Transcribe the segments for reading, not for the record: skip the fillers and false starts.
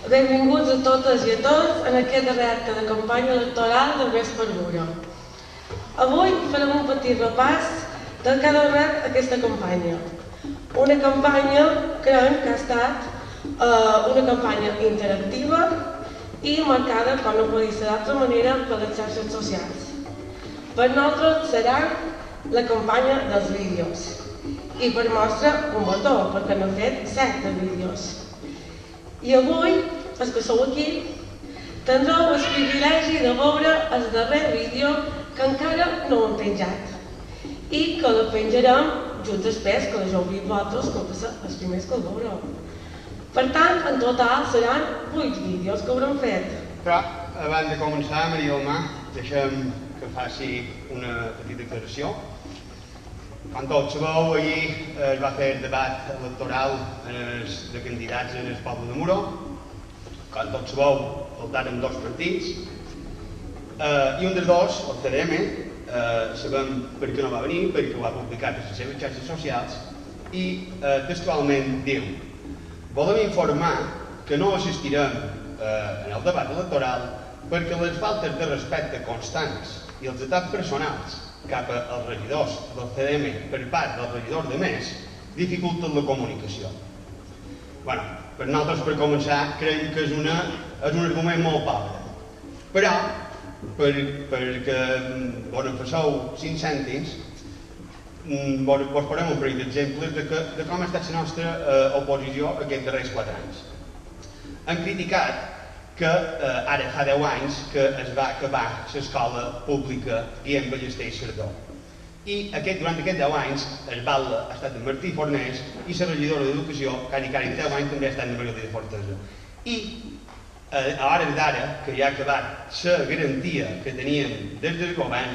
Benvinguts a totes i a tots en aquest darrer acte de campanya electoral del Més per Muro. Avui farem un petit repàs del que ha donat aquesta campanya. Una campanya, creiem que ha estat una campanya interactiva i marcada, com no podia ser d'altra manera, per les xarxes socials. Per nosaltres serà la campanya dels vídeos. I per mostra un botó, perquè n'hem fet 7 de vídeos. I avui, els que sou aquí, tindreu el privilegi de veure el darrer vídeo que encara no hem penjat i que el penjarem just després que l'heu vist vosaltres, com que els primers que el veureu. Per tant, en total seran 8 vídeos que haurem fet. Però, abans de començar, Maria del Mar, deixem que faci una petita declaració. Com tots sabeu, ahir es va fer el debat electoral de candidats en el poble de Muro. Com tots sabeu, faltaren 2 partits i un dels dos, el CDM, sabem per què no va venir, perquè ho ha publicat a les seves xarxes socials i textualment diu: volem informar que no assistirem en el debat electoral perquè les faltes de respecte constants i els atacs personals cap als regidors del CDM per part dels regidors de MES dificulten la comunicació. Bé, per nosaltres, per començar, creiem que és un argument molt pobre. Però, perquè vos passeu 5 cèntims, vos farem un parell d'exemples de com ha estat la nostra oposició aquests darrers 4 anys. Han criticat que ara fa 10 anys que es va acabar l'escola pública Guillem Ballester i Cerdó. I durant aquests 10 anys el batlle ha estat en Martí Fornés i la regidora d'Educació, cari 10 anys, també ha estat en Maria de Fortesa. I a hores d'ara, que ja ha acabat la garantia que teníem des del govern,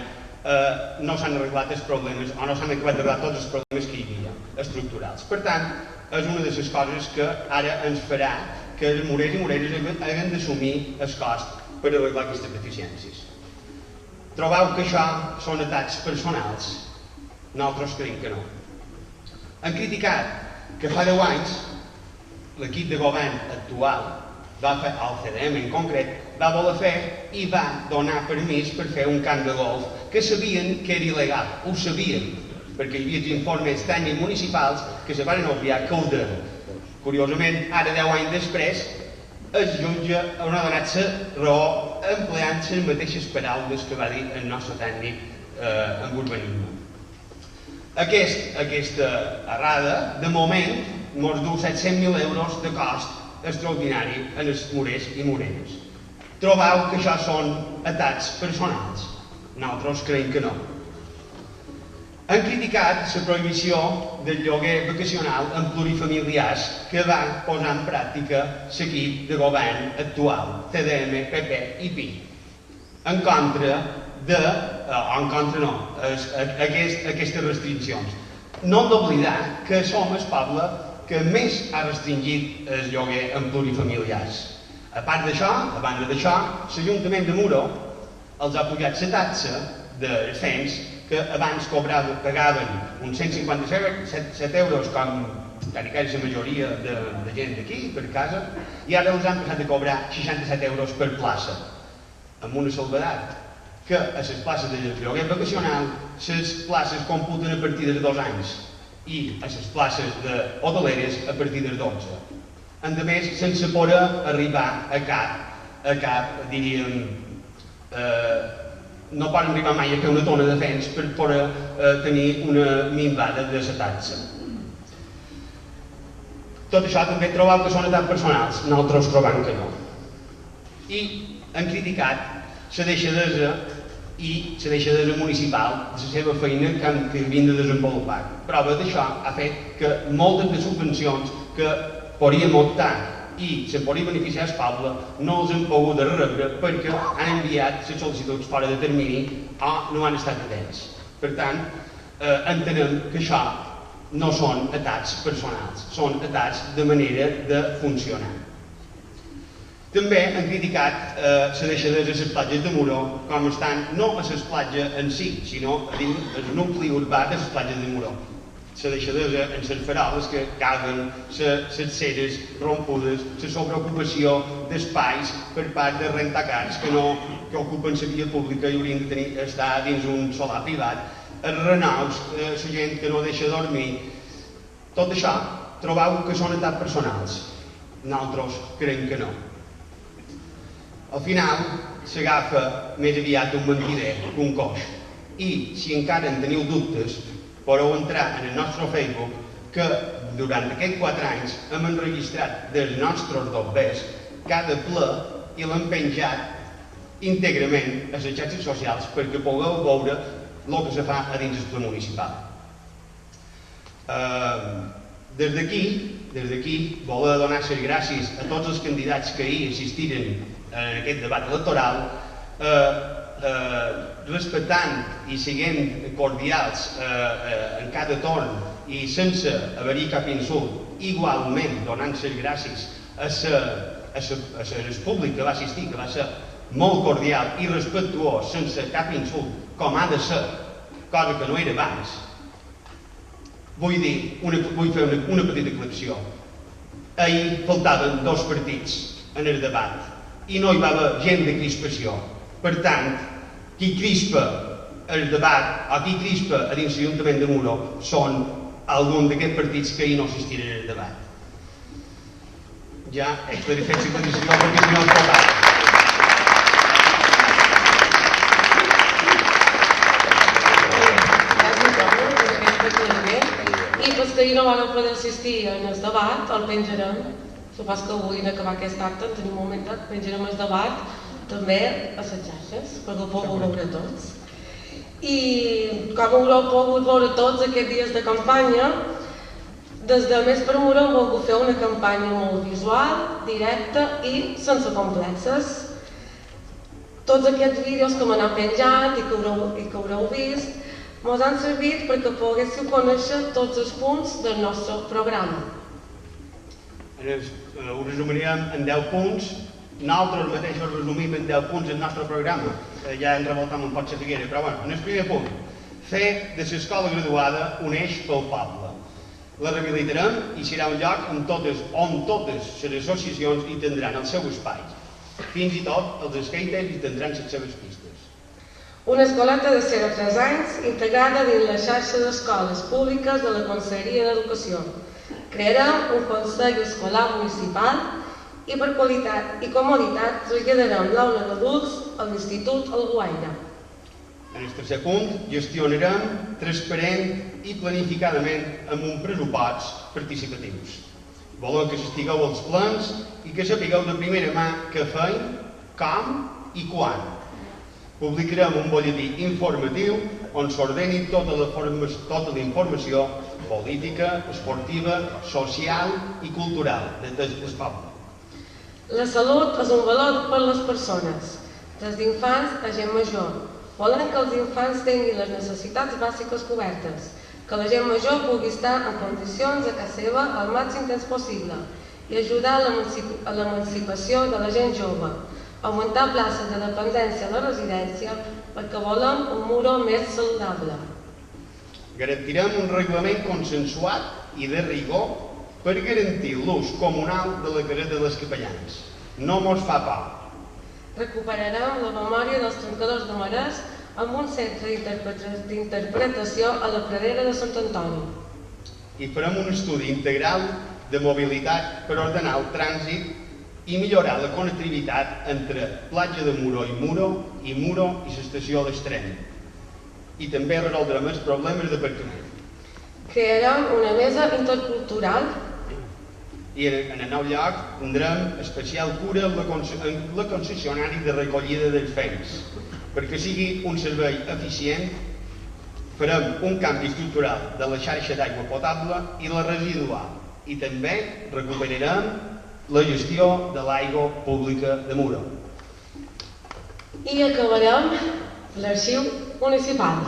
no s'han arreglat els problemes, o no s'han acabat d'arreglar tots els problemes que hi havia, estructurals. Per tant, és una de les coses que ara ens farà que els murers i mureres hagin d'assumir el cost per arreglar aquestes deficiències. Trobeu que això són atacs personals? Nosaltres creiem que no. Han criticat que fa 10 anys l'equip de govern actual, el CDM en concret, va voler fer i va donar permís per fer un camp de golf que sabien que era il·legal, ho sabien, perquè hi havia informes tècnics municipals que se van obviar que ho deien. Curiosament, ara 10 anys després, el jutge haurà donat la raó empleant les mateixes paraules que va dir el nostre tècnic en urbanisme. Aquesta errada, de moment, ens du 700.000 euros de cost extraordinari en els murers i mureres. Trobeu que això són atacs personals? Nosaltres creiem que no. Han criticat la prohibició del lloguer vacacional en plurifamiliars que va posar en pràctica l'equip de govern actual, CDM, PP i PI. En contra aquestes restriccions. No hem d'oblidar que som el poble que més ha restringit el lloguer en plurifamiliars. A part d'això, a banda d'això, l'Ajuntament de Muro els ha pujat la taxa dels FENS que abans pagaven uns 157 euros com quasi la majoria de gent d'aquí, per casa, i ara els han passat a cobrar 67 euros per plaça, amb una salvedat, que a les places de lloguer vacacional les places computen a partir de 2 anys i a les places hoteleres a partir de 12. A més, sense poder arribar a cap, diríem, no poden arribar mai a fer una tona de fens per poder tenir una minvada de la taxa. Tot això també trobeu que són atacs personals, nosaltres trobem que no. I han criticat la deixadesa i la deixadesa municipal de la seva feina que havien de desenvolupar. Prova d'això ha fet que moltes de subvencions que podríem optar i se'n podria beneficiar el poble no els han pogut rebre perquè han enviat les sol·licituds fora de termini o no han estat atents. Per tant, entenem que això no són atacs personals, són atacs de manera de funcionar. També han criticat la deixadesa a les platges de Muro com estan no a les platges en si, sinó a dins el nucli urbà de les platges de Muro. la deixadesa en les faroles que caguen, les ceres rompudes, la sobreocupació d'espais per part de rentacars que ocupen la via pública i haurien de estar dins un solar privat, els renaus, la gent que no deixa dormir. Tot això trobeu que són atacs personals. Nosaltres creiem que no. Al final s'agafa més aviat un mentider que un coix. I si encara en teniu dubtes, podeu entrar en el nostre Facebook que durant aquests 4 anys hem enregistrat dels nostres dobbers cada ple i l'hem penjat íntegrament a les xarxes socials perquè pugueu veure el que se fa a dins del ple municipal. Des d'aquí voler donar les gràcies a tots els candidats que ahir assistiren a aquest debat electoral, respectant i sent cordials en cada torn i sense haver-hi cap insult, igualment donant les gràcies a el públic que va assistir, que va ser molt cordial i respectuós, sense cap insult, com ha de ser, cosa que no era abans. Vull fer una petita aclaració. Ahir faltaven 2 partits en el debat i no hi va haver gent de crispació. Per tant, qui crispa el debat o qui crispa a dins l'Ajuntament de Muro són algun d'aquests partits que ahir no assistiren al debat. Ja és la defensa tradicional perquè si no es pot. I pels que ahir no van poder assistir al debat, el penjarem, supos que avui en acabar aquest acte, en tenim un momentet, penjarem el debat també a les xarxes, perquè ho pugueu veure tots. I com ho heu pogut veure tots aquests dies de campanya, des de Més per Muro hem volgut fer una campanya molt visual, directa i sense complexes. Tots aquests vídeos que m'han penjat i que haureu vist ens han servit perquè poguéssiu conèixer tots els punts del nostre programa. Ho resumiríem en 10 punts. Nosaltres mateixos resumim en 10 punts el nostre programa. Ja ens revoltam un poc la figuera, però bueno, en el primer punt, fer de l'escola graduada un eix pel poble. La rehabilitarem i serà un lloc on totes les associacions hi tindran el seu espai. Fins i tot els skaters hi tindran les seves pistes. Una escoleta de 0 a 3 anys integrada dins la xarxa d'escoles públiques de la Conselleria d'Educació. Crearem un Consell Escolar Municipal i per qualitat i comoditat traslladarem l'aula d'adults a l'Institut Alguaire. En el tercer punt, gestionarem transparent i planificadament amb un pressupost participatius. Volem que s'estigueu als plens i que sapigueu de primera mà què feim, com i quan. Publicarem un butlletí informatiu on s'ordeni tota la informació política, esportiva, social i cultural del poble. La salut és un valor per a les persones, des d'infants a gent major. Volem que els infants tinguin les necessitats bàsiques cobertes, que la gent major pugui estar en condicions a casa seva el màxim temps possible i ajudar a l'emancipació de la gent jove, augmentar places de dependència a la residència perquè volem un Muro més saludable. Garantirem un reglament consensuat i de rigor per garantir l'ús comunal de la carrera de les capellans. No mos fa por. Recuperarem la memòria dels trencadors de marès amb un centre d'interpretació a la pradera de Sant Antoni. I farem un estudi integral de mobilitat per ordenar el trànsit i millorar la connectivitat entre platja de Muro i Muro i l'estació d'Estreny. I també resoldrem els problemes d'aparcament. Crearem una mesa intercultural i en el nou lloc tindrem especial cura en la concessionària de recollida dels fengs. Perquè sigui un servei eficient, farem un canvi estructural de la xarxa d'aigua potable i la residual. I també recuperarem la gestió de l'aigua pública de Muro. I acabarem l'arxiu municipal.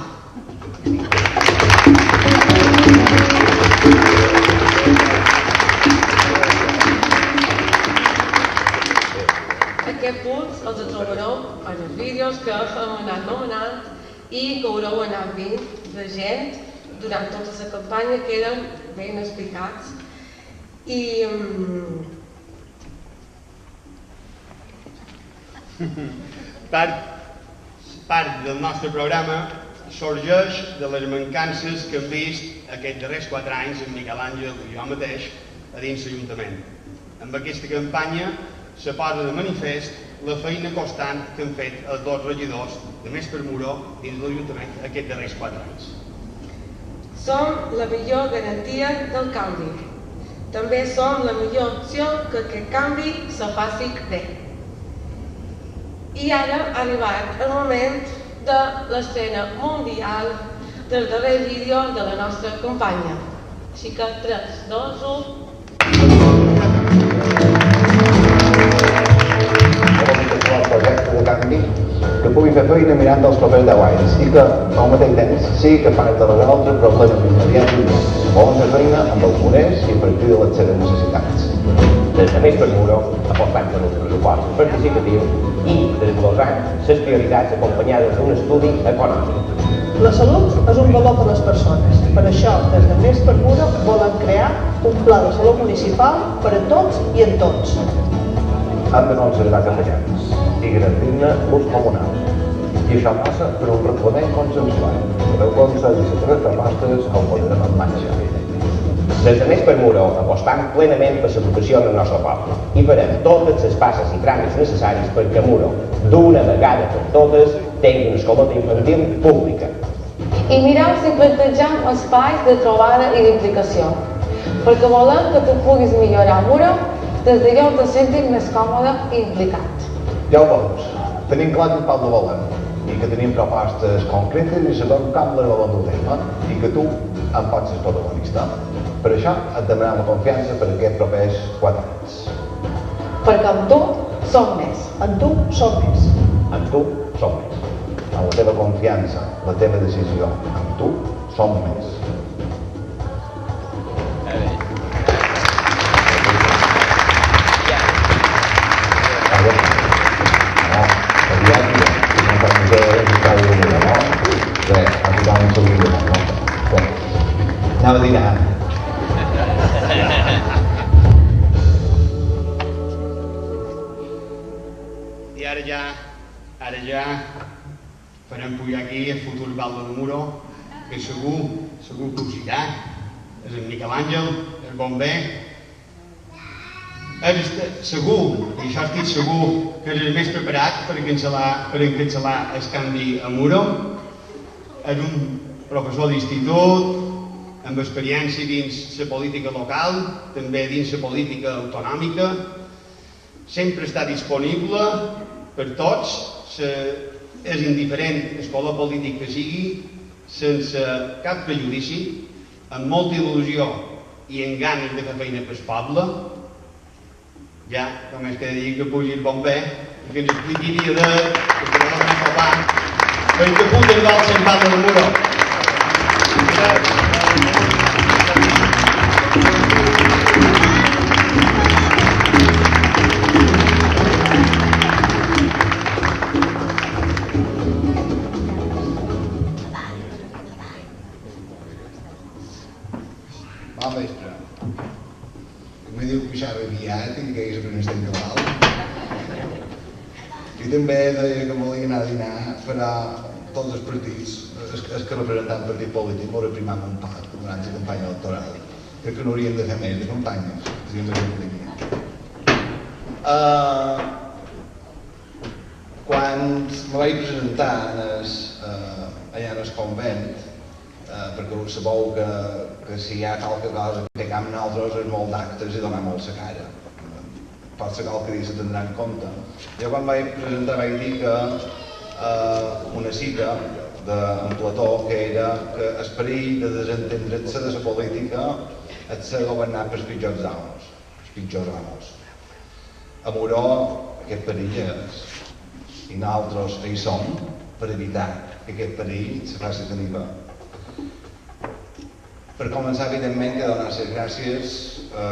Aquests punts els trobareu en els vídeos que hem anat nomenant i que haureu anat vist de gent durant tota la campanya queden ben explicats. I part del nostre programa sorgeix de les mancances que hem vist aquests darrers 4 anys en Miquel Àngel i jo mateix a dins l'Ajuntament. Amb aquesta campanya se posa de manifest la feina constant que han fet els 2 regidors de Més per Muro dins l'Ajuntament aquests darrers 4 anys. Som la millor garantia del canvi. També som la millor opció que aquest canvi se faci bé. I ara ha arribat el moment de l'escena mundial del darrer vídeo de la nostra campanya. Així que 3, 2, 1... El projecte de canvi que pugui fer feina mirant els propers 10 anys i que, al mateix temps, sigui capaç de resoldre problemes immediats i volen fer feina amb els morers i a partir de les seves necessitats. Des de Més per Muro apostant per un pressupost participatiu i desglossant les prioritats acompanyades d'un estudi econòmic. La salut és un valor per a les persones. Per això, des de Més per Muro volen crear un pla de salut municipal per a tots i en tots. Han de conservar capellans i garantir-ne l'ús comunal. I això passa per un reglament consensuat. El Consell i les 3 propostes el posarem en marxa. Des de Més per Muro apostam plenament per l'educació en el nostre poble i farem totes les passes i tràmits necessaris perquè Muro, d'una vegada per totes, tingui una escoleta infantil pública. I mirem si plantegem espais de trobada i d'implicació, perquè volem que tu puguis millorar Muro des d'allà on te sentis més còmode i implicat. Ja ho veus, tenim clar quin poble volem i que tenim propostes concretes i sabem com les volem dur a terme i que tu en pots ser protagonista. Per això et demanem la confiança per aquests propers 4 anys. Perquè amb tu som més. En tu som més. Amb tu som més. Amb la teva confiança, la teva decisió, amb tu som més. Anava a dinar. I ara ja farem pujar aquí el futur alcalde de Muro, que segur que ho dirà. És en Miquel Àngel, el bomber. Segur, i això estic segur, que és el més preparat per encapçalar el canvi a Muro. És un professor d'institut, amb experiència dins la política local, també dins la política autonòmica. Sempre està disponible per tots, és indiferent el color polític que sigui, sense cap prejudici, amb molta il·lusió i amb ganes de fer feina pel poble. Ja, només queda dir que pugi el bomber i que ens expliqui dia per que punt arribar al Sant Pablo de Muro. Va, mestre. Me diu que xava aviat i que hagués après un estem cabal. I també deia que volia anar a dinar, però tots els partits, els que representen el partit polític, m'ho reprimam un part durant la campanya electoral. Crec que no hauríem de fer més de campanyes, seria més en línia. Quan me vaig presentar allà en el convent, perquè sabeu que si hi ha qualque cosa que fem nosaltres és molt d'actes i donar molt la cara. Pot ser qualque dia se tindrà en compte. Jo quan vaig presentar vaig dir que una cita d'en Plató que era que el perill de desentendre-se de la política és ser governat pels pitjors amos. A Muro aquest perill és, i nosaltres hi som per evitar que aquest perill se faci tenir bé. Per començar, evidentment, que donar les gràcies a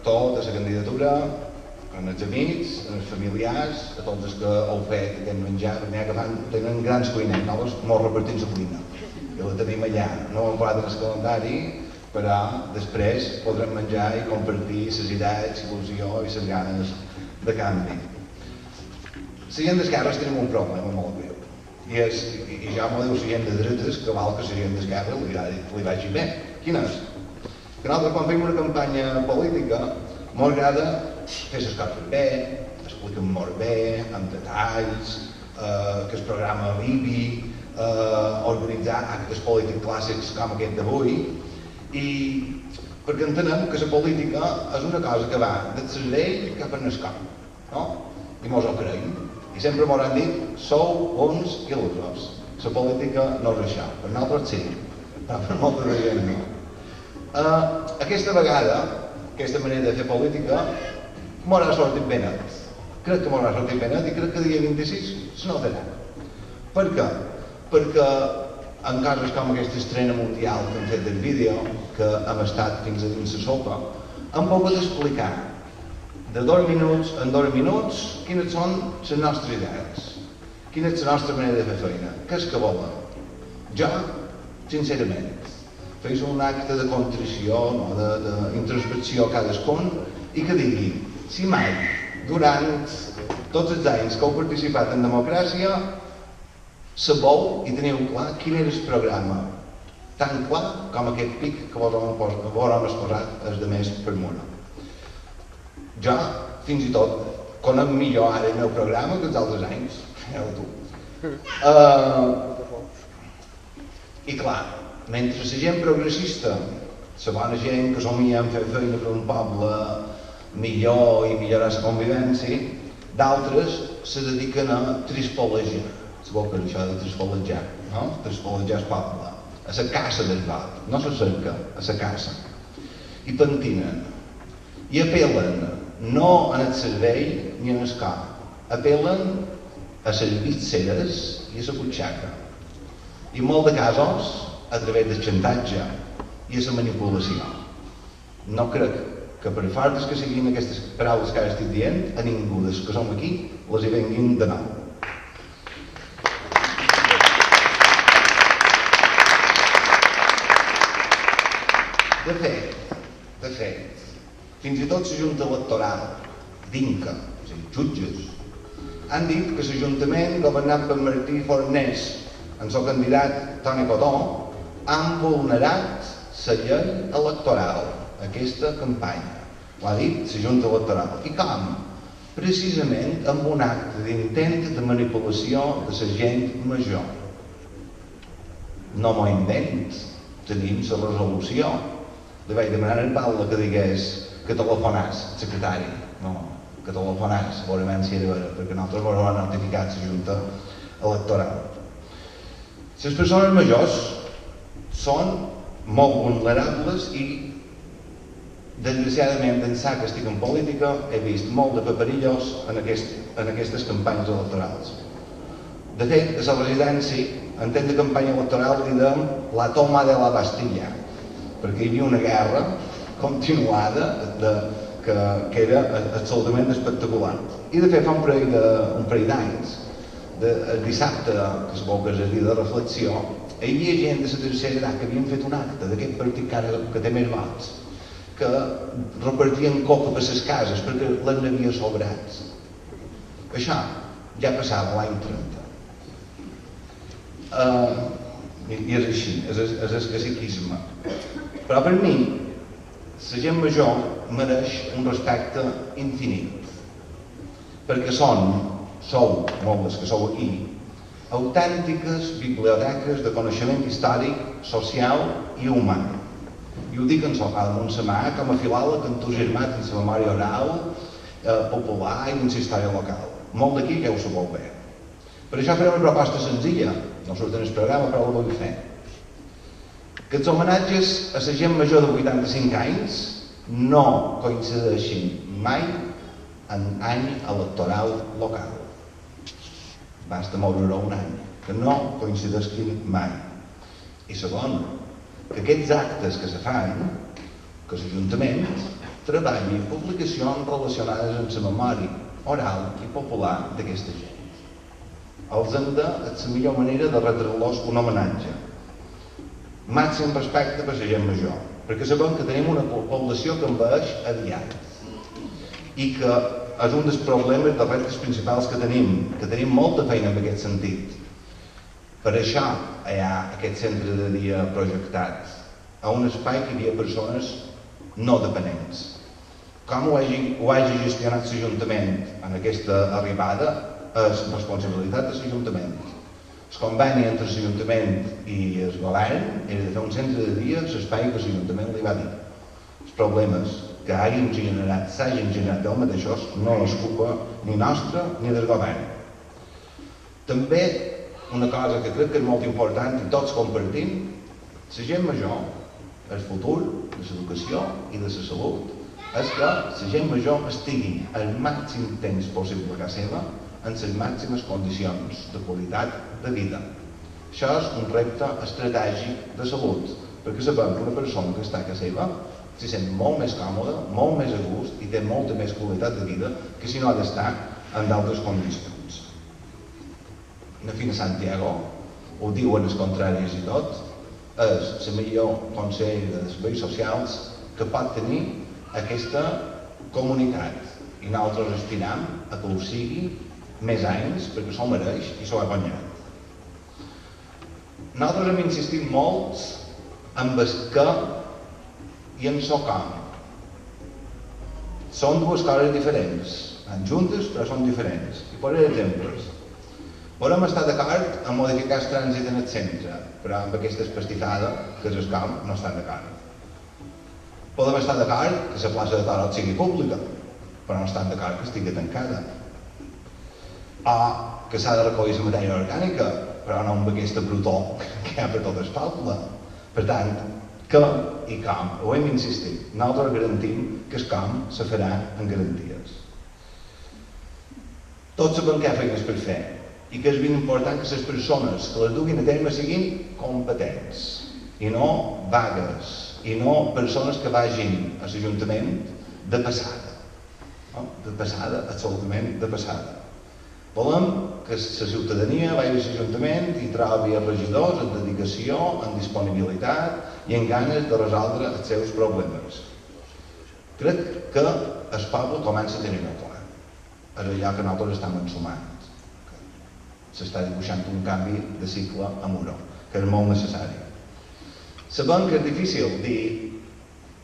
tota la candidatura, als amics, als familiars, a tots els que heu fet aquest menjar, perquè n'hi ha que tenen grans cuiners, nosaltres molt repartim la cuina. i la tenim allà. No ho hem posat en el calendari, però després podrem menjar i compartir les idees, il·lusió i les ganes de canvi. La gent d'esquerres tenim un problema molt greu. I ja m'ho diu la gent de dretes, que val que la gent d'esquerra li vagi bé. Quin és? Que nosaltres quan fem una campanya política molt agrada fer les coses bé, expliquem molt bé, amb detalls, que el programa l'IBI, organitzar actes polítics clàssics com aquest d'avui, i perquè entenem que la política és una cosa que va del cervell cap al cor, no? I mos ho creiem. I sempre m'ho han dit, sou uns il·lusors. La política no és això. Per nosaltres sí, però per molta de gent no. Aquesta vegada, aquesta manera de fer política, m'haurà sortit ben net. Crec que m'haurà sortit ben net i crec que dia 26 se notarà. Per què? Perquè en casos com aquesta estrena mundial que hem fet del vídeo, que hem estat fins a dins la sopa, hem pogut explicar de 2 minuts en 2 minuts quines són les nostres idees, quina és la nostra manera de fer feina, què és que volen. Jo, sincerament, fes un acte de contrició, d'introspecció cadascun, i que digui, si mai, durant tots els anys que heu participat en democràcia, sabeu i teniu clar quin era el programa, tan clar com aquest pic que vos hem exposat els demés per munt. Jo, fins i tot, conec millor ara el meu programa que els altres anys, tu. I clar, mentre la gent progressista, la bona gent que somia en fer feina per un poble millor i millorar la convivència, d'altres se dediquen a trispolejar. Sabeu que és això de trispolejar, no? Trispolejar el poble, a la caça del vot, no se cerca, a la caça. I pentinen, i apel·len no en el cervell ni en el cor, apel·len a les vitceres i a la butxaca. I en molts de casos a través del xantatge i a la manipulació. No crec que per fortes que siguin aquestes paraules que ara estic dient, a ningú dels que som aquí les hi venguin de nou. De fet, fins i tot la Junta Electoral d'Inca, o sigui, jutges, han dit que l'Ajuntament governat per Martí Fornés en el candidat Toni Cotó han vulnerat la llei electoral, aquesta campanya. Ho ha dit la Junta Electoral. I com? Precisament amb un acte d'intent de manipulació de la gent major. No m'ho invent, tenim la resolució. Li vaig demanar al Paula que digués que telefonàs, el secretari, no, que telefonàs, veurem si era vera, perquè nosaltres ho hem notificat la Junta Electoral. Les persones majors són molt vulnerables i, desgraciadament, d'ençà que estic en política, he vist molt de paperillos en aquestes campanyes electorals. De fet, a la residència, en temps de campanya electoral, li dèiem la toma de la Bastilla, perquè hi havia una guerra continuada que era absolutament espectacular. I de fet fa un parell d'anys, el dissabte, que sabeu que és el dia de reflexió, hi havia gent de la tercera edat que havien fet un acte d'aquest partit que té més vots, que repartien coca per les cases perquè les n'havia sobrats. Això ja passava l'any 30. I és així, és el caciquisme. Però per mi, la gent major mereix un respecte infinit, perquè sou, moltes que sou aquí, autèntiques biblioteques de coneixement històric, social i humà. I ho dic en damunt la mà, com a filòleg entusiasmat en la memòria oral, popular i en la història local. Molt d'aquí ja ho sabeu bé. Per això faré una proposta senzilla, no surt en el programa, però la vull fer. Que els homenatges a la gent major de 85 anys no coincideixin mai en any electoral local. Basta moure-ho un any, que no coincideixin mai. I segon, que aquests actes que se fan, que l'Ajuntament treballi publicacions relacionades amb la memòria oral i popular d'aquesta gent. Els hem de, és la millor manera de retre-los un homenatge. màxim respecte per la gent major, perquè sabem que tenim una població que envelleix a diari i que és un dels problemes, dels reptes principals que tenim molta feina en aquest sentit. Per això hi ha aquest centre de dia projectat a un espai que hi havia persones no dependents. Com ho hagi gestionat l'Ajuntament en aquesta arribada és responsabilitat de l'Ajuntament. El conveni entre l'Ajuntament i el govern era de fer un centre de dia a l'espai que l'Ajuntament li va dir. Els problemes que s'hagin generat del mateixos no és culpa ni nostra ni del govern. També una cosa que crec que és molt important i tots compartim, la gent major, el futur de l'educació i de la salut, és que la gent major estigui el màxim temps possible a casa seva en les màximes condicions de qualitat de vida. Això és un repte estratègic de salut, perquè sabem que una persona que està a casa seva s'hi sent molt més còmoda, molt més a gust i té molta més qualitat de vida que si no ha d'estar en d'altres condicions. Na Fina Santiago, ho diuen els contraris i tot, és el millor consell de serveis socials que pot tenir aquesta comunitat i nosaltres aspirem a que ho sigui més anys perquè s'ho mereix i s'ho ha guanyat. Nosaltres hem insistit molt en el què i en el com. Són dues coses diferents, van juntes però són diferents. I posaré exemples. Volem estar d'acord en modificar el trànsit en el centre, però amb aquesta espastifada que és el com no estan d'acord. Podem estar d'acord que la plaça de Toros sigui pública, però no estan d'acord que estigui tancada. O que s'ha de recollir la matèria orgànica, però no amb aquesta brutó que hi ha per tot el poble. Per tant, què i com, ho hem insistit. Nosaltres garantim que el com se farà amb garanties. Tots sabem que hi ha feines per fer i que és ben important que les persones que les duguin a terme siguin competents i no vagues i no persones que vagin a l'Ajuntament de passada. No? De passada, absolutament de passada. Volem que la ciutadania vagi a l'Ajuntament i trobi els regidors en dedicació, en disponibilitat i en ganes de resoldre els seus problemes. Crec que el poble comença a tenir-ho clar. És allò que nosaltres estem ensumant. S'està dibuixant un canvi de cicle a Muro, que és molt necessari. Sabem que és difícil dir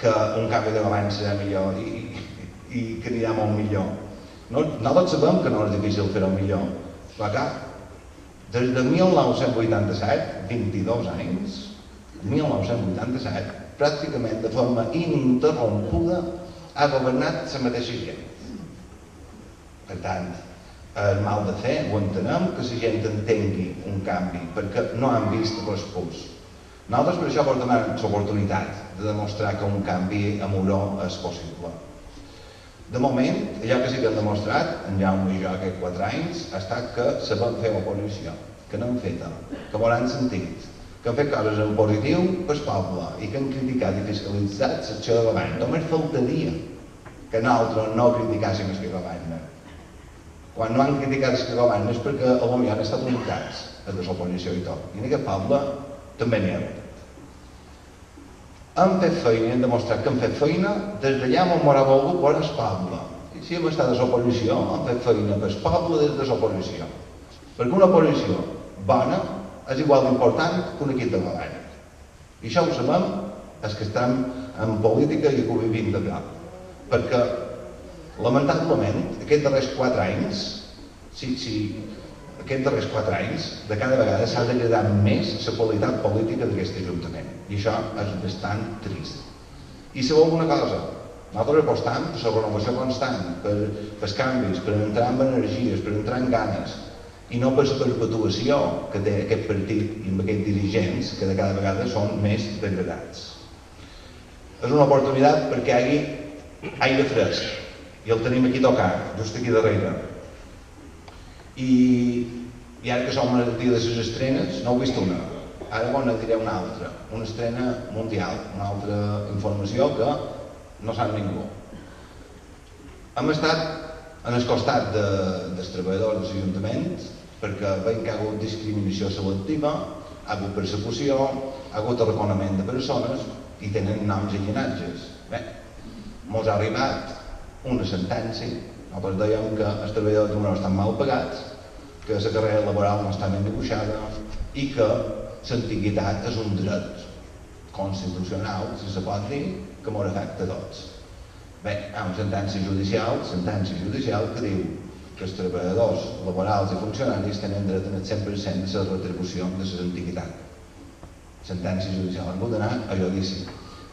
que un canvi de govern serà millor i que anirà molt millor. Nosaltres sabem que no és difícil fer-ho millor, però que des de 1987, 22 anys, 1987, pràcticament de forma ininterrompuda ha governat la mateixa gent. Per tant, el mal de fer, ho entenem, que la gent entengui un canvi, perquè no han vist respús. Nosaltres per això vos donem l'oportunitat de demostrar que un canvi a Muro és possible. De moment, allò que sí que hem demostrat, en Jaume i jo aquests 4 anys, ha estat que sabem fer oposició, que no hem feta, que m'ho han sentit, que hem fet coses en positiu pel poble i que hem criticat i fiscalitzat l'acció de govern. Només faltaria que nosaltres no criticàssim el que governa. Quan no han criticat el que governa és perquè potser han estat ubicats a l'oposició i tot. I en aquest poble també n'hi ha. Hem fet feina, hem demostrat que hem fet feina des d'allà on m'haurà volgut veure el poble. I si hem estat a l'oposició, hem fet feina pel poble des de l'oposició. Perquè una oposició bona és igual d'important que un equip de govern. I això ho sabem els que estem en política i que ho vivim de prop. Perquè, lamentablement, aquests darrers 4 anys, aquests darrers 4 anys, de cada vegada s'ha degradar més la qualitat política d'aquest Ajuntament. I això és bastant trist. I sabeu una cosa, nosaltres apostam per la renovació constant, per canvis, per entrar en energies, per entrar en ganes, i no per la perpetuació que té aquest partit i amb aquests dirigents que de cada vegada són més degradats. És una oportunitat perquè hi hagi aire fresc, i el tenim aquí tocat, just aquí darrere. I ara que som el dia de les estrenes, no heu vist una. Ara bon diré una altra, una estrena mundial, una altra informació que no sap ningú. Hem estat en el costat dels treballadors dels ajuntaments perquè veiem que hi ha hagut discriminació selectiva, ha hagut persecució, ha hagut arraconament de persones i tenen noms i llinatges. Bé, mos ha arribat una sentència. Nosaltres dèiem que els treballadors no estan mal pagats, que la carrera laboral no està ben dibuixada i que l'antiguitat és un dret constitucional, si se pot dir, que ens afecta a tots. Bé, hi ha una sentència judicial que diu que els treballadors laborals i funcionaris tenen dret al 100% de la retribució de l'antiguitat. Sentència judicial. Han d'anar a judici.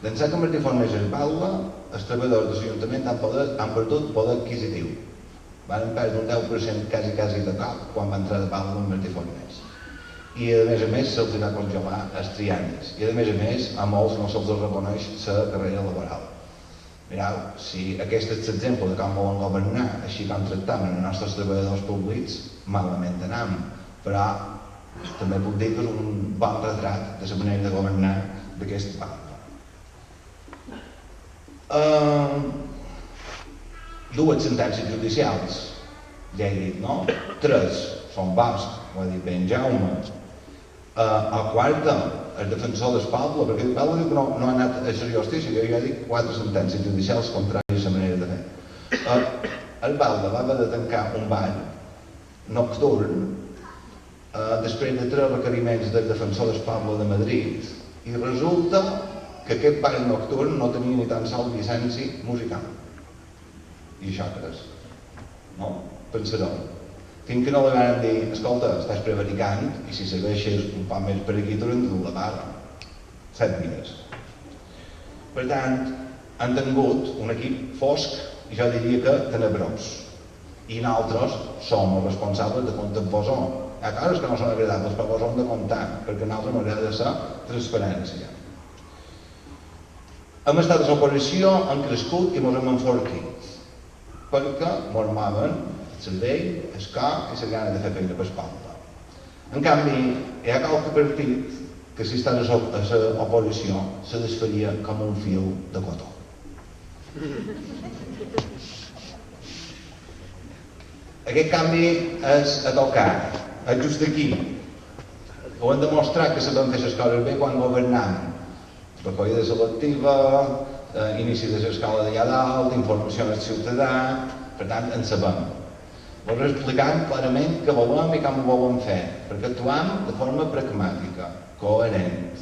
D'ençà que Martiformes es valga, els treballadors de l'Ajuntament han perdut poder adquisitiu. Van perdre un 10% quasi de cop quan va entrar de valga amb Martiformes. I a més se'ls va congelar els trianis. I a més a molts no se'ls reconeix la carrera laboral. Mireu, si aquest és l'exemple de com volen governar, així com tractem els nostres treballadors públics, malament anem. Però també puc dir que és un bon retrat de la manera de governar d'aquest poble. Dues sentències judicials, ja he dit, no? 3 són bascs, ho ha dit ben Jaume. A quarta, el defensor del poble, perquè el poble diu que no ha anat a la justícia, jo ja dic 4 sentències judicials contràries a la manera de fer. El poble va haver de tancar un bar nocturn després de 3 requeriments del defensor del poble de Madrid i resulta que aquest bar nocturn no tenia ni tan sols llicència musical. I això què és? No? Pensareu. Fins que no li van dir, escolta, estàs prevaricant i si segueixes un poc més per aquí t'hauran de dur la paga. 7 dies. Per tant, han tingut un equip fosc i jo diria que tenebrós. I nosaltres som els responsables de comptar-vos-ho. Hi ha coses que no són agradables, però vos hem de comptar, perquè a nosaltres m'agrada ser transparència. Hem estat a l'oposició, hem crescut i ens hem enforquit, perquè ens mouen el cervell, el cor i la gana de fer feina per poble. En canvi, hi ha qualque partit que si estàs a l'oposició se desfaria com un fil de cotó. Aquest canvi és a tocar, és just aquí. Ho hem demostrat que sabem fer les coses bé quan governam. Recollida selectiva, inici de l'escola d'allà dalt, informació al ciutadà, per tant, en sabem. Vos explicant clarament què volem i com ho volem fer, perquè actuem de forma pragmàtica, coherent,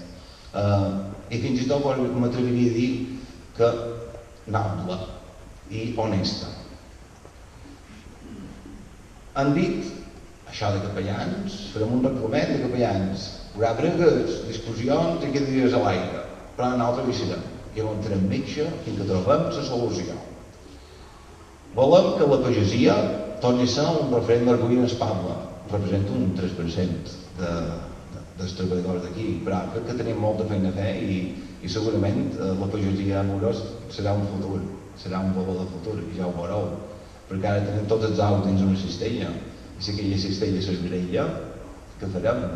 i fins i tot m'atreviria a dir que noble i honesta. Han dit això de capellans, farem un reglament de capellans, hi haurà bregues, discussions i quedaries a l'aire, però nosaltres hi serem i aguantarem metge fins que trobem la solució. Volem que la pagesia torni a ser un referent d'orgull en el poble, representa un 3% dels treballadors d'aquí, però crec que tenim molta feina a fer i segurament la pagesia a Murós serà un futur, serà un valor de futur, i ja ho veureu, perquè ara tenim tots els aus dins una cistella, i si aquella cistella s'esgrella, què farem?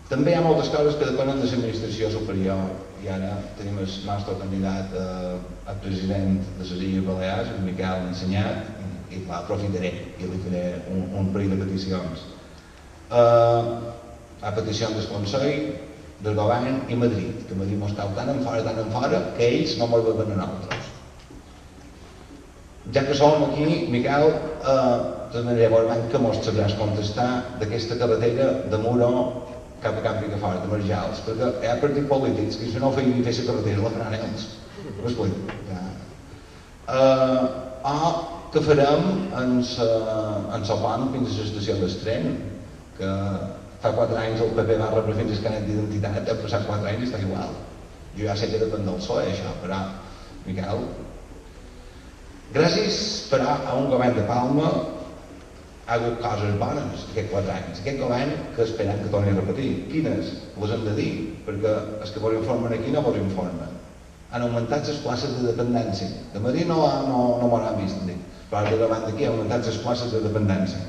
També hi ha moltes coses que depenen de l'administració superior i ara tenim el nostre candidat a president de les Illes Balears, en Miquel Ensenyat, i clar, aprofitaré i li faré un parell de peticions. A petició del Consell, del Govern i Madrid, que Madrid mos cau tant en fora, que ells no mos veuen a nosaltres. Ja que som aquí, Miquel, també veurem que mos sabràs contestar d'aquesta carretera de Muro cap a Campicafort, de Marjals, perquè hi ha partits polítics que si no feien ni fer la carretera la faran ells. Ho explico. O què farem en el pont fins a l'estació del tren, que fa 4 anys el PP va rebre fins al carnet d'identitat, ha passat 4 anys i està igual. Jo ja sé que depèn del PSOE, això, però, Miquel, gràcies, però, a un govern de Palma ha hagut coses bones aquests 4 anys. Aquest govern que esperem que torni a repetir. Quines? Les hem de dir, perquè els que vos informen aquí no vos informen. Han augmentat les places de dependència. De Madrid no m'ho han vist, però de davant d'aquí han augmentat les places de dependència.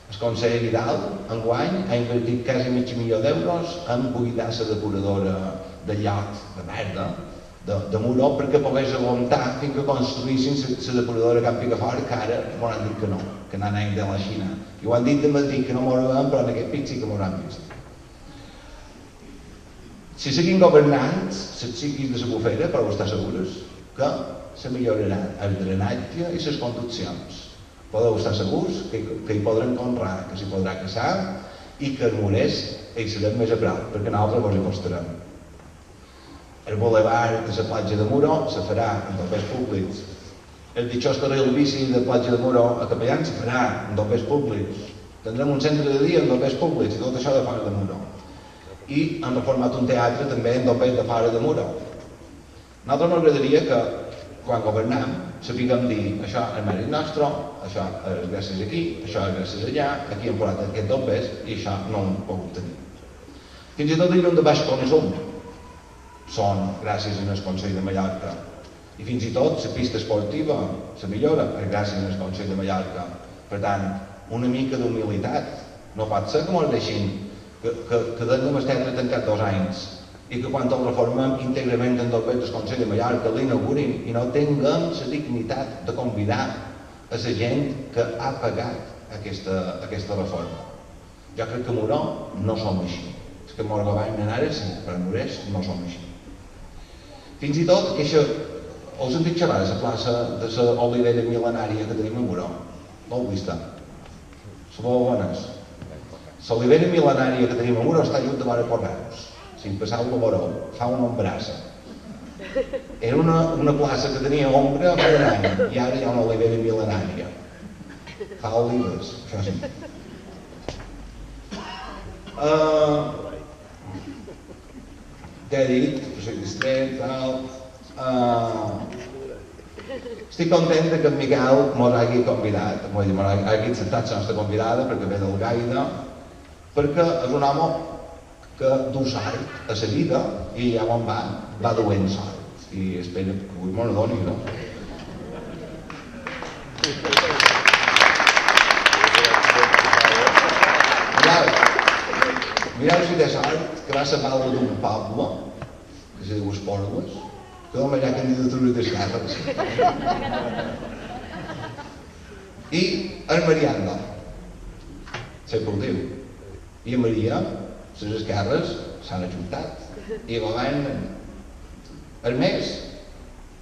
El conseller Vidal, enguany, ha invertit quasi $500.000 en buidar la depuradora de llot de merda de Muro perquè pogués aguantar fins que construïssin la depuradora Can Picafort, que ara m'ho han dit que no, que n'han de la Xina. I ho han dit de Madrid, que no m'ho veuen, però en aquest pic sí que m'ho han vist. Si seguim governant, les xiquis de la bufera, però estar segures que se milloraran el drenatge i les conduccions. Podeu estar segurs que hi podran honrar, que s'hi podrà caçar i que els murers hi serem més a prop, perquè nosaltres vos hi costarem. El boulevard de la platja de Muro se farà en dobbers públics. El ditxós carril bici de platja de Muro a Capellán se farà en dobbers públics. Tindrem un centre de dia en dobbers públics i tot això de fora de Muro. I han reformat un teatre també en dobbers de fora de Muro. A nosaltres ens agradaria que, quan governam, sapiguem dir això és mèrit nostre, això és gràcies aquí, això és gràcies allà, aquí hem posat aquest dobbers i això no ho hem pogut tenir. Fins i tot el llum de baix consum són gràcies al Consell de Mallorca. I fins i tot la pista esportiva, la millora, és gràcies al Consell de Mallorca. Per tant, una mica d'humilitat. No pot ser que ens deixin que tinguem el teatre tancat 2 anys i que quan el reformem íntegrament en dobbers del Consell de Mallorca l'inaugurin i no tinguem la dignitat de convidar a la gent que ha pagat aquesta reforma. Jo crec que a Muro no som així. És que Morgo Bain ara sí, però a Morès no som així. Fins i tot, que us hem dit xerrar de la plaça de l'olivera mil·lenària que tenim a Muro. No heu vist? Sabeu bones? L'olivera mil·lenària que tenim a Muro està lluny de vora Correus. Si passau-lo veureu, fa una ombrassa. Era una plaça que tenia ombra fa un any i ara hi ha una olivera mil·lenària. Fa olives, això sí. Què he dit? Soc distret, tal... Estic content que en Miquel mos hagi convidat, hagi acceptat la nostra convidada perquè ve del Gaida, perquè és un home que du sort a la vida i ja on va duent sort. I espero que avui m'ho doni, no? Mireu si té sort que va a la palma d'un poble, que se diu Esporles, que home hi ha candidatura d'esquerres. I el Mariano, sempre ho diu. I a Maria, les esquerres s'han ajuntat i governen. El més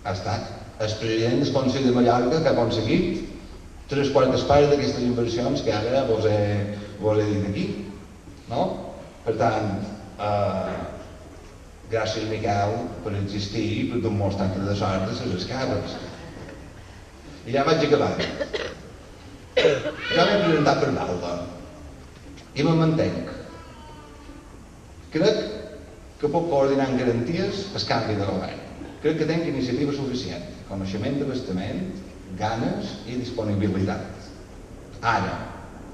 ha estat el president del Consell de Mallorca que ha aconseguit 3/4 parts d'aquestes inversions que ara vos he dit aquí. No? Per tant, gràcies Miquel per existir i per donar tanta de sort a les esquerres. I ja vaig acabant. Jo m'he presentat per l'alba i me mantenc. Crec que puc coordinar amb garanties el canvi de govern. Crec que tinc iniciativa suficient, coneixement d'abastament, ganes i disponibilitat. Ara,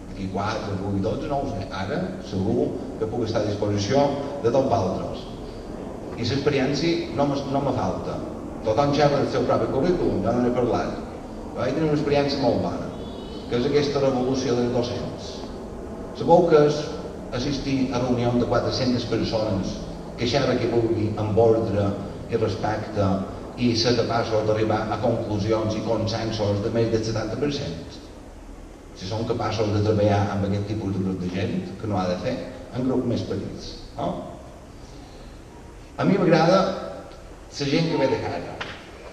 d'aquí 4, 8, 12, no ho sé, ara segur que puc estar a disposició de tots vosaltres. I l'experiència no me falta. Tothom xerra del seu propi currículum, ja no n'he parlat. Jo vaig tenir una experiència molt bona, que és aquesta revolució dels docents. Sabeu que és assistir a reunions de 400 persones que xerra qui vulgui amb ordre i respecte i ser capaços d'arribar a conclusions i consensos de més del 70%. Si som capaços de treballar amb aquest tipus de grup de gent, que no ha de fer en grups més petits. No? A mi m'agrada la gent que ve de cara,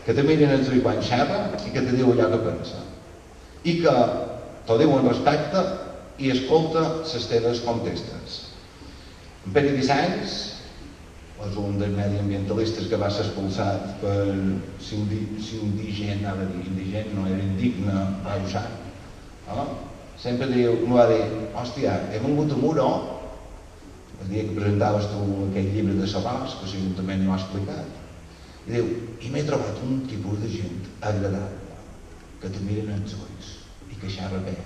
que te miren els ulls quan xerra i que te diu allò que pensa. I que t'ho diu amb respecte i escolta les teves contestes. En Pere Vicenç és un dels mediambientalistes que va ser expulsat per s'indigent, anava a dir, indigent, no era indigne, va usar. Sempre m'ho va dir, hòstia, he vengut a Muro, el dia que presentaves tu aquell llibre de Sabàs, que l'Ajuntament no ha explicat, i diu, i m'he trobat un tipus de gent agradable, que te miren els ulls i que xerra bé.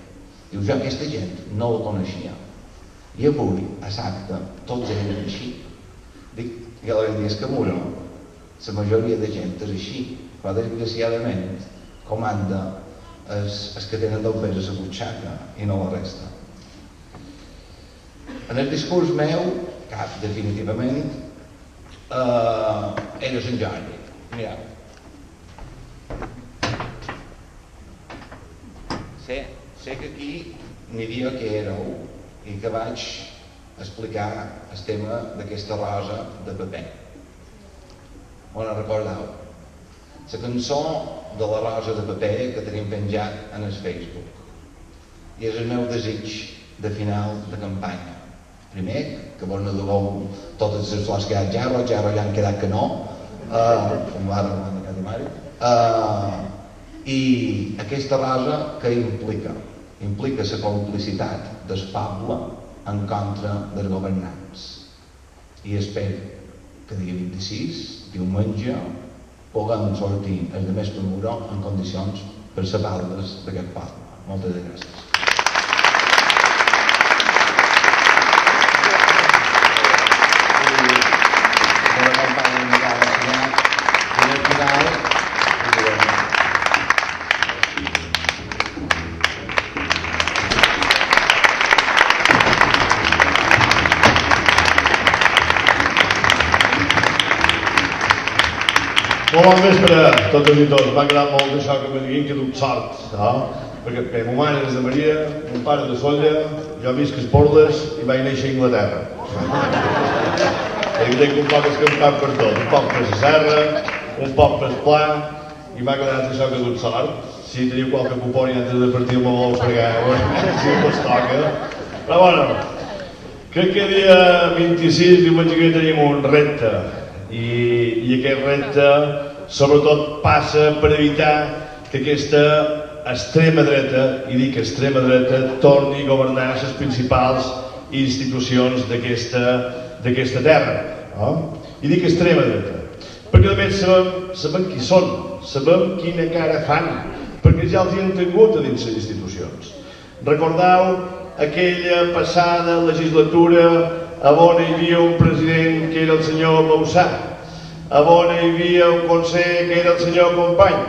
Diu, jo aquesta gent no la coneixia. I avui, a l'acte, tots eren així. Dic, i a la és que a Muro, la majoria de gent és així, però desgraciadament comanda els que tenen del pes a la butxaca i no la resta. En el discurs meu, cap definitivament, era Sant Jordi. Mira, sé que aquí n'hi dia que éreu i que vaig explicar el tema d'aquesta rosa de paper. On recordeu? La cançó de la rosa de paper que tenim penjat en el Facebook. I és el meu desig de final de campanya. Primer, que vos no dugueu totes les flors que hi ha al gerro ja han quedat que no, com va reclamar cada mare. I aquesta rosa que implica? Implica la complicitat del poble en contra dels governants. I espero que dia 26, diumenge, puguem sortir els de Més per Muro en condicions per ser valdes d'aquest poble. Moltes gràcies. Molt bon vespre a totes i tots. M'ha agradat molt això que me diguin que duc sort, no? Perquè bé, ma mare és de Maria, mon pare de Solla, jo visc a Esporles i vaig néixer a Anglaterra. I tenc un poc escampat per tot, un poc per la serra, un poc per Pla, i m'ha agradat això que duc sort. Si teniu qualque cupón i antes de partir me vol fregar, si us toca. Però bueno, crec que dia 26 diumenge que tenim un repte. I aquest repte sobretot passa per evitar que aquesta extrema dreta, i dic extrema dreta, torni a governar les principals institucions d'aquesta terra. No? I dic extrema dreta, perquè a més sabem qui són, sabem quina cara fan, perquè ja els hi han tingut a dins les institucions. Recordeu aquella passada legislatura on hi havia un president que era el senyor Bausà, on hi havia un conseller que era el senyor Company,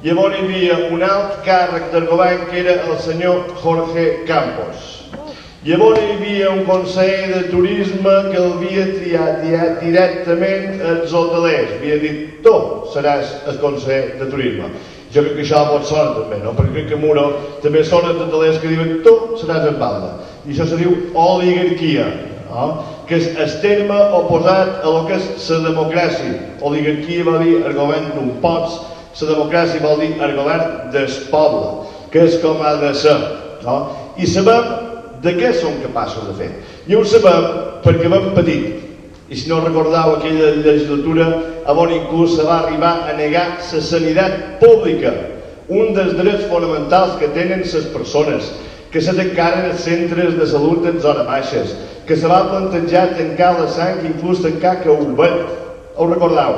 i on hi havia un alt càrrec del govern que era el senyor Jorge Campos, i on hi havia un conseller de turisme que el havia triat directament als hotelers, havia dit, tu seràs el conseller de turisme. Jo crec que això pot ser també, no? Perquè crec que a Muro també són els hotelers que diuen, tu seràs en balda, i això se diu oligarquia. Que és el terme oposat a lo que és la democràcia. Oligarquia vol dir el govern d'un pots, la democràcia vol dir el govern del poble, que és com ha de ser. I sabem de què som capaços de fer. I ho sabem perquè vam patit. I si no recordeu aquella legislatura on inclús se va arribar a negar la sanitat pública, un dels drets fonamentals que tenen les persones, que se tancaren els centres de salut en zones baixes, que se va plantejar tancar la sang, inclús tancar Caubet. Ho recordeu?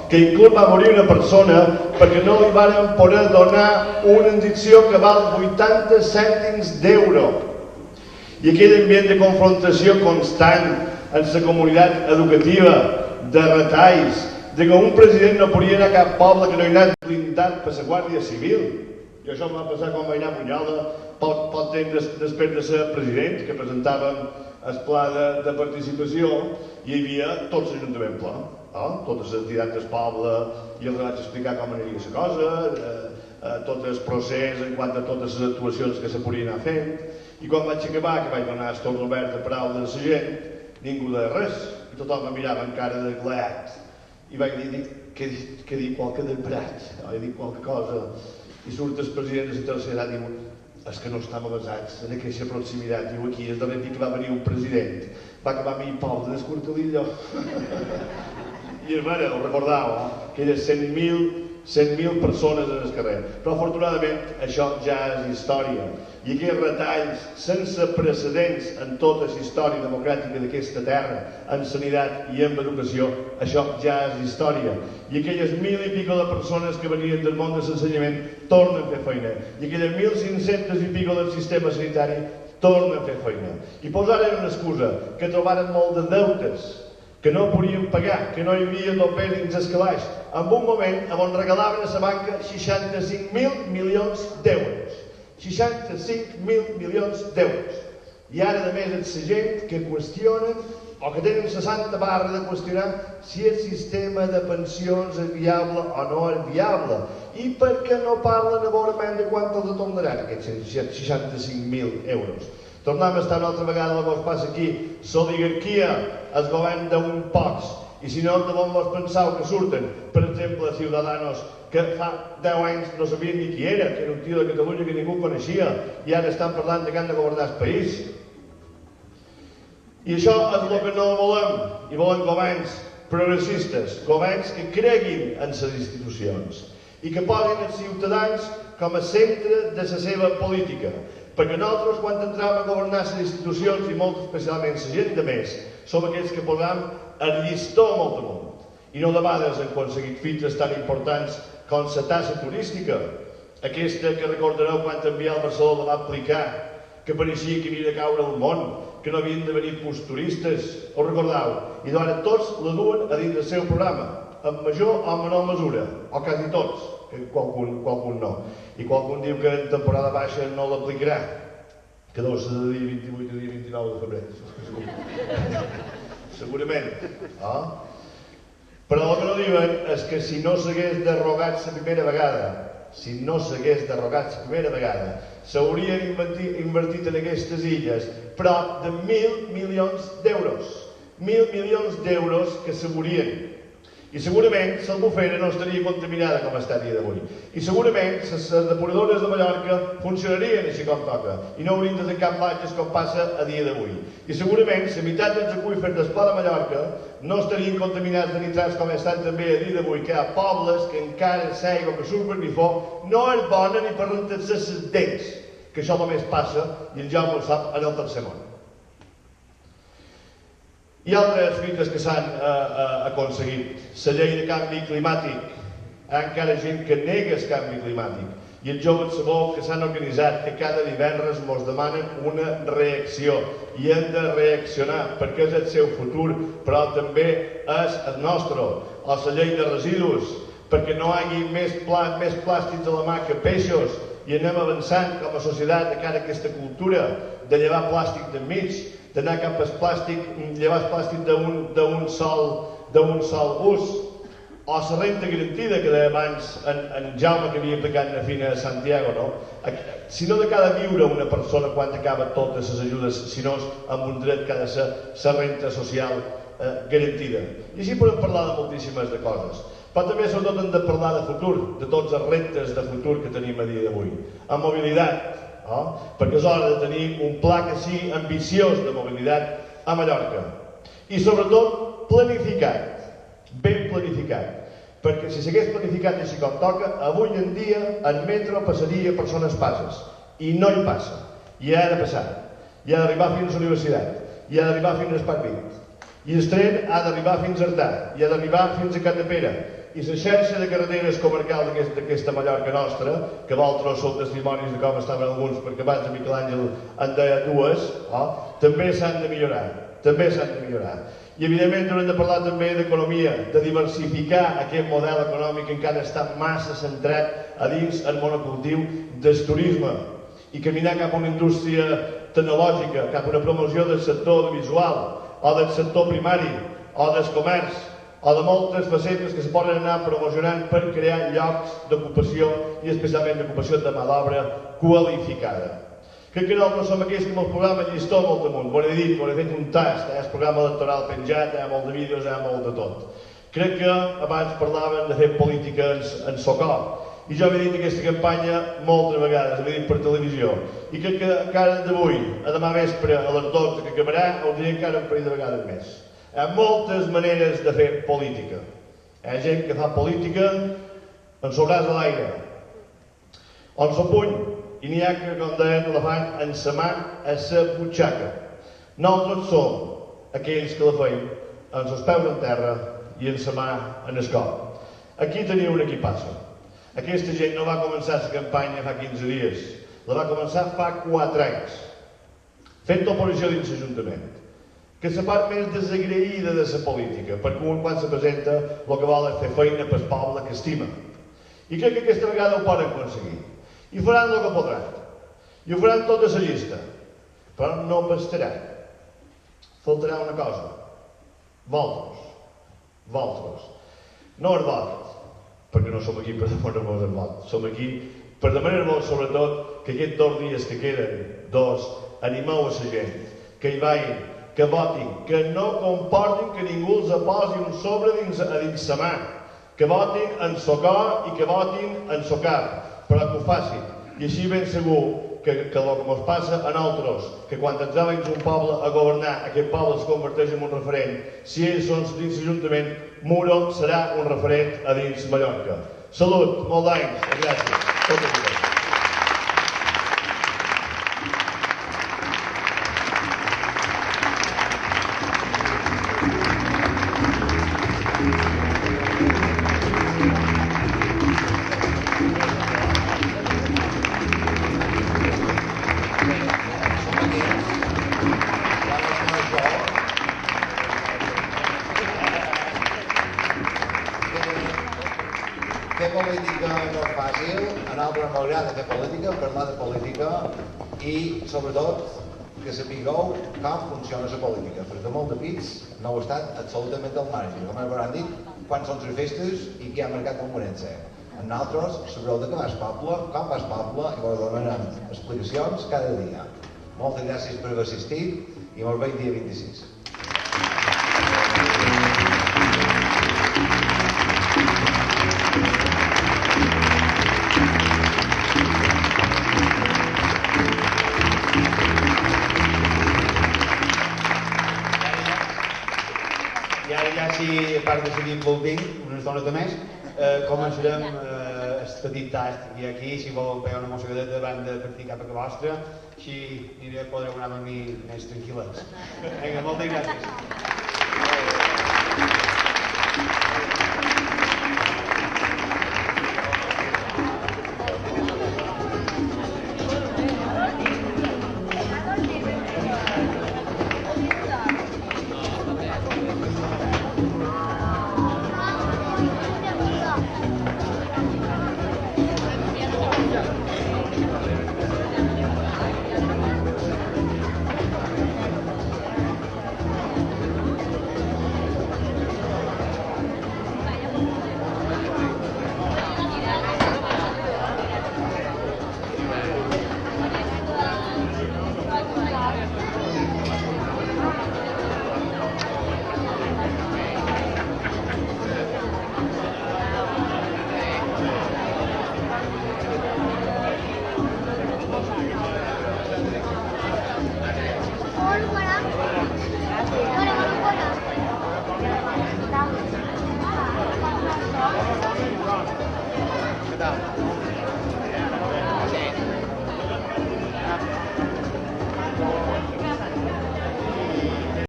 Que inclús va morir una persona perquè no li van poder donar una injecció que val 80 cèntims d'euro. I aquell ambient de confrontació constant en la comunitat educativa, de retalls, de que un president no podia anar a cap poble que no hi anés blindat per la Guàrdia Civil. I això em va passar quan vaig anar a Bunyola, poc temps després de ser president, que presentàvem el pla de participació, i hi havia tot l'Ajuntament pla, totes les entitats del poble, i els vaig explicar com aniria la cosa, tot el procés en quant a totes les actuacions que se podien anar fent, i quan vaig acabar, que vaig donar el torn obert de paraula de la gent, ningú deia res, i tothom em mirava amb cara de glaat, i vaig dir que dic qualque desbarat, he dit qualque cosa, i surt el president de la tercera edat i diu, és que no estem avasats en aquesta proximitat. Diu, aquí, el darrer dia que va venir un president, va acabar a mi poble d'Escortalillo. I és vera, ho recordeu, que eren 100.000 persones en el carrer. Però afortunadament això ja és història. I aquests retalls sense precedents en tota la història democràtica d'aquesta terra, en sanitat i en educació, això ja és història. I aquelles 1.000 i pico de persones que venien del món de l'ensenyament tornen a fer feina. I aquelles 1.500 i pico del sistema sanitari tornen a fer feina. I posaren una excusa, que trobaren molt de deutes, que no podien pagar, que no hi havia topers dins el calaix, en un moment on regalaven a la banca 65.000 milions d'euros. 65.000 milions d'euros. I ara, a més, és la gent que qüestionen o que tenen la santa barra de qüestionar si el sistema de pensions és viable o no és viable i per què no parlen a veure de quant els atornaran aquests 65.000 euros. Tornem a estar una altra vegada el que passa aquí, l'oligarquia, el govern d'un pocs, i si no, de bon vos penseu que surten, per exemple, Ciudadanos, que fa 10 anys no sabien ni qui era, que era un tio de Catalunya que ningú coneixia, i ara estan parlant de que han de governar el país. I això és el que no volem, i volem governs progressistes, governs que creguin en les institucions i que posin els ciutadans com a centre de la seva política. Perquè nosaltres, quan entrem a governar les institucions, i molt especialment la gent de més, som aquells que posam el llistó molt amunt. I no de vegades han aconseguit fites tan importants com la tassa turística, aquesta que recordareu quan també el Barcelona va aplicar, que pareixia que havia de caure al món, que no havien de venir turistes, ho recordeu? I ara tots la duen a dins del seu programa, en major o menor mesura, o quasi tots, que qualcun no. I qualcun diu que en temporada baixa no l'aplicarà, que deu ser de dia 28 a dia 29 de febrer. Segurament. Però el que no diuen és que si no s'hagués derrogat la primera vegada, s'haurien invertit en aquestes illes prop de 1.000 milions d'euros. 1.000 milions d'euros que s'haurien. I segurament l'Albufera no estaria contaminada com està a dia d'avui. I segurament les depuradores de Mallorca funcionarien així com toca i no haurien de tancar platges com passa a dia d'avui. I segurament la meitat dels aqüífers del Pla de Mallorca no estarien contaminats de nitrats com estan també a dia d'avui, que hi ha pobles que encara l'aigua que surt per bifó no és bona ni per rentar-se les dents, que això només passa, i en Jaume ho sap, en el tercer món. Hi ha altres fites que s'han aconseguit. La llei de canvi climàtic. Hi ha encara gent que nega el canvi climàtic. I els joves sabeu que s'han organitzat, que cada divendres ens demanen una reacció. I hem de reaccionar, perquè és el seu futur, però també és el nostre. O la llei de residus, perquè no hi hagi més plàstics a la mà que peixos. I anem avançant com a societat de cara a aquesta cultura de llevar plàstic d'enmig, d'anar cap al plàstic, llevar el plàstic d'un sol ús, o la renta garantida que deia abans en Jaume que havia aplicat a Fina a Santiago, no? Si no de cada viure una persona quan acaba totes les ajudes, sinó amb un dret que ha de ser la renta social garantida. I així podem parlar de moltíssimes de coses. Però també sobretot hem de parlar de futur, de tots els reptes de futur que tenim a dia d'avui. En mobilitat, perquè és hora de tenir un pla que sigui ambiciós de mobilitat a Mallorca. I sobretot planificat, ben planificat. Perquè si s'hagués planificat així com toca, avui en dia el metro passaria per zones passes. I no hi passa. I ha de passar. I ha d'arribar fins a la universitat. I ha d'arribar fins a Esparvit. I el tren ha d'arribar fins a Artà. I ha d'arribar fins a Catapera. I la xarxa de carreteres comarcals d'aquesta Mallorca nostra, que vosaltres sou testimonis de com estaven alguns, perquè abans de Miquel Àngel en deia dues, també s'han de millorar. I evidentment haurem de parlar també d'economia, de diversificar aquest model econòmic que encara està massa centrat a dins el monocultiu del turisme i caminar cap a una indústria tecnològica, cap a una promoció del sector audiovisual o del sector primari o del comerç o de moltes facetes que se poden anar promocionant per crear llocs d'ocupació i especialment d'ocupació de mà d'obra qualificada. Crec que nosaltres som aquells que amb el programa llistó molt amunt, ho he dit, ho he fet un tast, hi ha el programa electoral penjat, hi ha molt de vídeos, hi ha molt de tot. Crec que abans parlaven de fer política en socor, i jo he dit aquesta campanya moltes vegades, he dit per televisió, i crec que encara d'avui, a demà vespre, a les 12 que acabarà, ho diré encara un parell de vegades més. Hi ha moltes maneres de fer política. Hi ha gent que fa política en el braç a l'aire, o en el puny, i n'hi ha que, com deien, la fan en sa mà a sa butxaca. Nosaltres som aquells que la feim amb els peus en terra i en sa mà en el cor. Aquí teniu un equipàs. Aquesta gent no va començar la campanya fa 15 dies, la va començar fa 4 anys, fent oposició dins l'Ajuntament, que és la part més desagraïda de la política, perquè un quan se presenta el que vol és fer feina pel poble que estima. I crec que aquesta vegada ho poden aconseguir. I faran el que podran. I ho faran tota la llista. Però no bastaran. Faltarà una cosa. Vosaltres. No el vot, perquè no som aquí per demanar-vos el vot. Som aquí per demanar-vos, sobretot, que aquests 2 dies que queden, animeu a la gent, que hi vagin, que votin, que no comportin que ningú els posi un sobre a dins la mà, que votin en so cor i que votin en so cap, però que ho facin. I així ben segur que el que ens passa a nosaltres, que quan ens veiem un poble a governar, aquest poble es converteix en un referent. Si ells són dins l'Ajuntament, Muro serà un referent a dins Mallorca. Salut, molts anys, i gràcies. Tot el dia. Fer política no és fàcil, a nosaltres m'agrada fer política, parlar de política i, sobretot, que sapigueu com funciona la política, perquè molt de pits no heu estat absolutament al marge. Com us hauran dit, quan són les festes i qui ha marcat el Morense. En nosaltres sabreu de què va el poble, com va el poble i vos donem explicacions cada dia. Moltes gràcies per haver assistit i ens veiem dia 26. I ara ja, si a part de seguir volvint, una estona més, començarem el petit tast. I aquí, si voleu pegar una mossegadeta abans de partir cap a casa vostra, així podreu anar a dormir més tranquil·lets. Vinga, moltes gràcies.